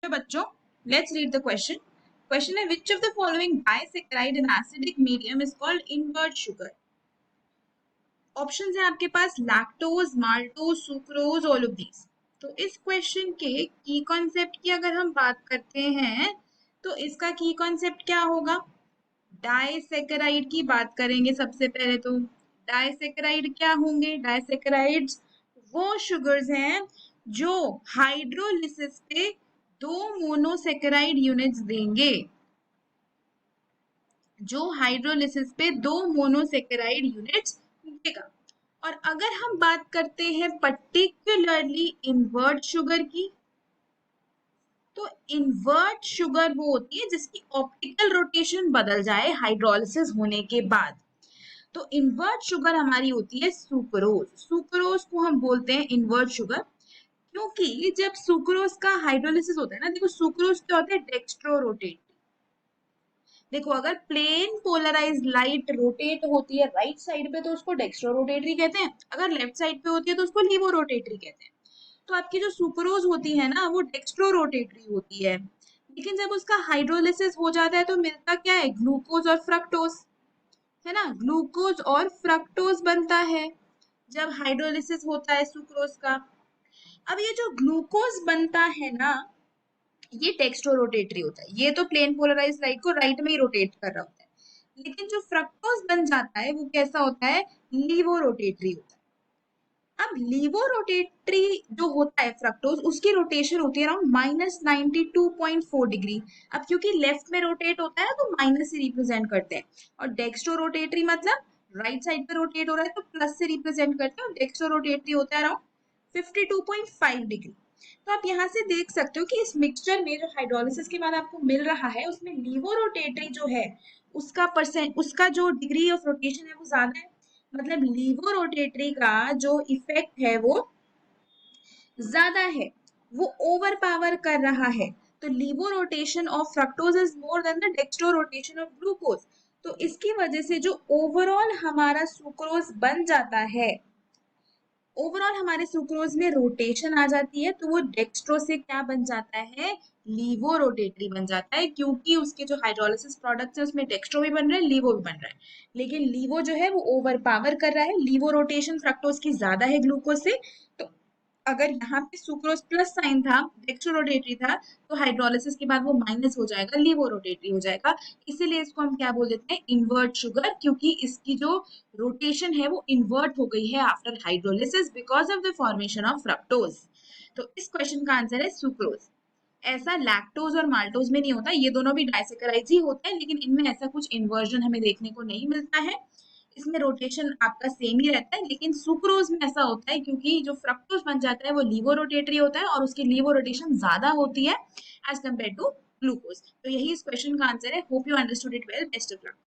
तो बच्चों, let's read the question. Question है which of the following disaccharide in acidic medium is called invert sugar. Options है आपके पास lactose, maltose, sucrose, all of these. तो इस क्वेश्चन के की कॉन्सेप्ट की अगर हम बात करते हैं तो इसका की कॉन्सेप्ट क्या होगा? डाइसैकेराइड की बात करेंगे सबसे पहले। तो डाइसैकेराइड क्या होंगे? डाइसैकेराइड्स वो शुगर्स हैं जो हाइड्रोलिसिस पे दो मोनोसेकेराइड यूनिट्स देंगे, जो हाइड्रोलिसिस पे दो मोनोसेकेराइड यूनिट्स देगा। और अगर हम बात करते हैं पर्टिकुलरली इन्वर्ट शुगर की, तो इन्वर्ट शुगर वो होती है जिसकी ऑप्टिकल रोटेशन बदल जाए हाइड्रोलिसिस होने के बाद। तो इन्वर्ट शुगर हमारी होती है सुक्रोज। सुक्रोज को हम बोलते हैं इन्वर्ट शुगर, क्योंकि जब सुक्रोज का हाइड्रोलिसिस होता है ना, देखो सुक्रोज क्या होता है? Dextro rotate. देखो अगर प्लेन पोलराइज लाइट रोटेट होती है राइट साइड पे तो उसको डेक्स्ट्रो रोटेटरी कहते हैं, अगर लेफ्ट साइड पे होती है तो उसको लीवो रोटेटरी कहते हैं। तो आपकी जो सुक्रोज होती है ना वो डेक्स्ट्रो रोटेटरी होती है, लेकिन जब उसका हाइड्रोलिसिस हो जाता है तो मिलता क्या है? ग्लूकोज और फ्रक्टोज, है ना? ग्लूकोज और फ्रक्टोज बनता है जब हाइड्रोलिसिस होता है सुक्रोज का। अब ये जो ग्लूकोज बनता है ना, ये डेक्स्ट्रो रोटेटरी होता है। ये तो प्लेन पोलराइज लाइट को राइट में ही रोटेट कर रहा होता है, लेकिन जो फ्रक्टोज बन जाता है वो कैसा होता है? लीवो रोटेटरी होता है। अब लीवो रोटेटरी जो होता है फ्रक्टोज, उसकी रोटेशन होती है अराउंड -92.4 डिग्री। अब क्योंकि लेफ्ट में रोटेट होता है तो माइनस से रिप्रेजेंट करते हैं, और डेक्स्ट्रो रोटेटरी मतलब राइट साइड पे रोटेट हो रहा है तो प्लस से रिप्रेजेंट करते हैं, और डेक्स्ट्रो रोटेटरी होता है अराउंड 52.5 डिग्री। तो आप यहाँ से देख सकते हो कि इस मिक्सचर में जो हाइड्रोलिसिस के बाद आपको मिल रहा है उसमें लीवो रोटेटरी जो है उसका जो डिग्री ऑफ रोटेशन है वो ज्यादा है, मतलब लीवो रोटेटरी का जो इफेक्ट है वो ज्यादा है, वो ओवर पावर कर रहा है। तो लीवो rotation of fructose is more than the dextro rotation of glucose. तो इसकी वजह से जो ओवरऑल हमारा सुक्रोज बन जाता है, ओवरऑल हमारे सुक्रोज में रोटेशन आ जाती है, तो वो डेक्स्ट्रो से क्या बन जाता है? लीवो रोटेटरी बन जाता है, क्योंकि उसके जो हाइड्रोलिसिस प्रोडक्ट्स है उसमें डेक्स्ट्रो भी बन रहा है, लीवो भी बन रहा है। लेकिन लीवो जो है वो ओवर पावर कर रहा है, लीवो रोटेशन फ्रक्टोज की ज्यादा है ग्लूकोज से। तो अगर यहाँ पे सुक्रोज प्लस साइन था, डेक्स्ट्रो रोटेटरी था, तो हाइड्रोलिसिस के बाद वो माइनस हो जाएगा, लीवो रोटेटरी हो जाएगा। इसीलिए इसको हम क्या बोल देते हैं? इन्वर्ट शुगर, क्योंकि इसकी जो रोटेशन है वो इन्वर्ट हो गई है after hydrolysis because of the formation of fructose. तो इस क्वेश्चन का आंसर है सुक्रोज। ऐसा लैक्टोज और माल्टोज में नहीं होता, ये दोनों भी डाइसैकेराइड्स ही होते हैं, लेकिन इनमें ऐसा कुछ इन्वर्जन हमें देखने को नहीं मिलता है। इसमें रोटेशन आपका सेम ही रहता है, लेकिन सुक्रोज में ऐसा होता है क्योंकि जो फ्रक्टोज बन जाता है वो लीवो रोटेटरी होता है और उसकी लीवो रोटेशन ज्यादा होती है एज कम्पेयर टू ग्लूकोज। तो यही इस क्वेश्चन का आंसर है। Hope you understood it well. Best of luck.